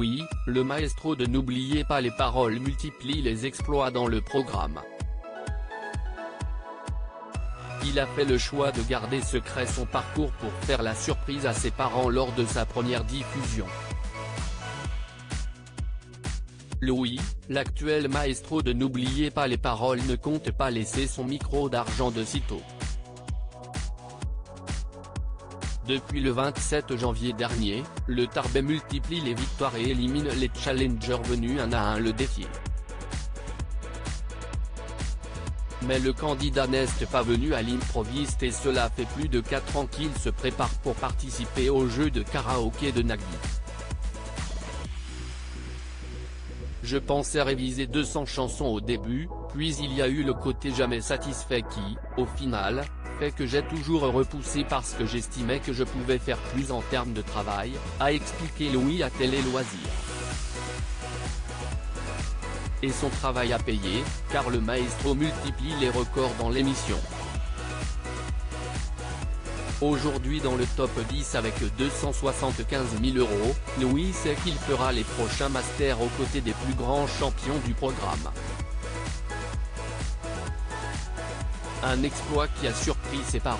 Louis, le maestro de N'oubliez pas les paroles multiplie les exploits dans le programme. Il a fait le choix de garder secret son parcours pour faire la surprise à ses parents lors de sa première diffusion. Louis, l'actuel maestro de N'oubliez pas les paroles ne compte pas laisser son micro d'argent de sitôt. Depuis le 27 janvier dernier, le Tarbais multiplie les victoires et élimine les challengers venus un à un le défier. Mais le candidat n'est pas venu à l'improviste et cela fait plus de 4 ans qu'il se prépare pour participer au jeu de karaoké de Nagui. Je pensais réviser 200 chansons au début, puis il y a eu le côté jamais satisfait qui, au final, fait que j'ai toujours repoussé parce que j'estimais que je pouvais faire plus en termes de travail, a expliqué Louis à Télé Loisirs. Et son travail a payé, car le maestro multiplie les records dans l'émission. Aujourd'hui dans le top 10 avec 275 000 €, Louis sait qu'il fera les prochains masters aux côtés des plus grands champions du programme. Un exploit qui a surpris ses parents.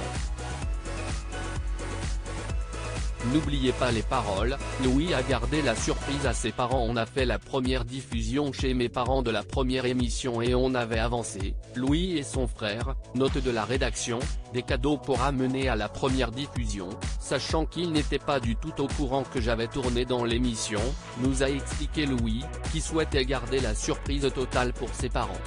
N'oubliez pas les paroles, Louis a gardé la surprise à ses parents. On a fait la première diffusion chez mes parents de la première émission et on avait avancé, Louis et son frère, note de la rédaction, des cadeaux pour amener à la première diffusion, sachant qu'il n'était pas du tout au courant que j'avais tourné dans l'émission, nous a expliqué Louis, qui souhaitait garder la surprise totale pour ses parents.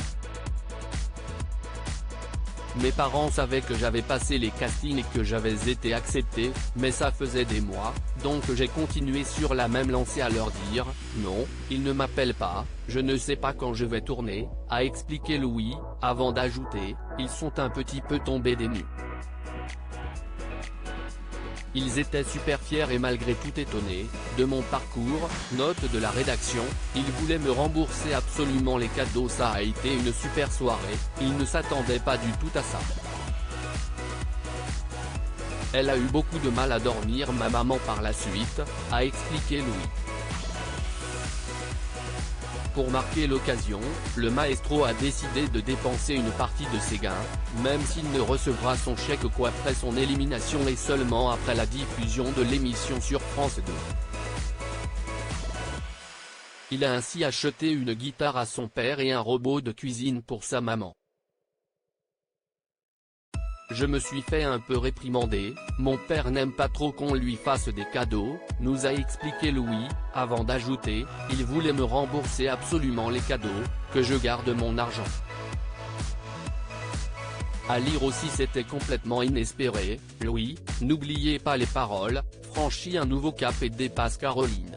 Mes parents savaient que j'avais passé les castings et que j'avais été accepté, mais ça faisait des mois, donc j'ai continué sur la même lancée à leur dire « Non, ils ne m'appellent pas, je ne sais pas quand je vais tourner », a expliqué Louis, avant d'ajouter « Ils sont un petit peu tombés des nues ». Ils étaient super fiers et malgré tout étonnés de mon parcours, note de la rédaction, ils voulaient me rembourser absolument les cadeaux. Ça a été une super soirée, ils ne s'attendaient pas du tout à ça. Elle a eu beaucoup de mal à dormir ma maman par la suite, a expliqué Louis. Pour marquer l'occasion, le maestro a décidé de dépenser une partie de ses gains, même s'il ne recevra son chèque qu'après son élimination et seulement après la diffusion de l'émission sur France 2. Il a ainsi acheté une guitare à son père et un robot de cuisine pour sa maman. Je me suis fait un peu réprimander, mon père n'aime pas trop qu'on lui fasse des cadeaux, nous a expliqué Louis, avant d'ajouter, il voulait me rembourser absolument les cadeaux, que je garde mon argent. À lire aussi c'était complètement inespéré, Louis, n'oubliez pas les paroles, franchit un nouveau cap et dépasse Caroline.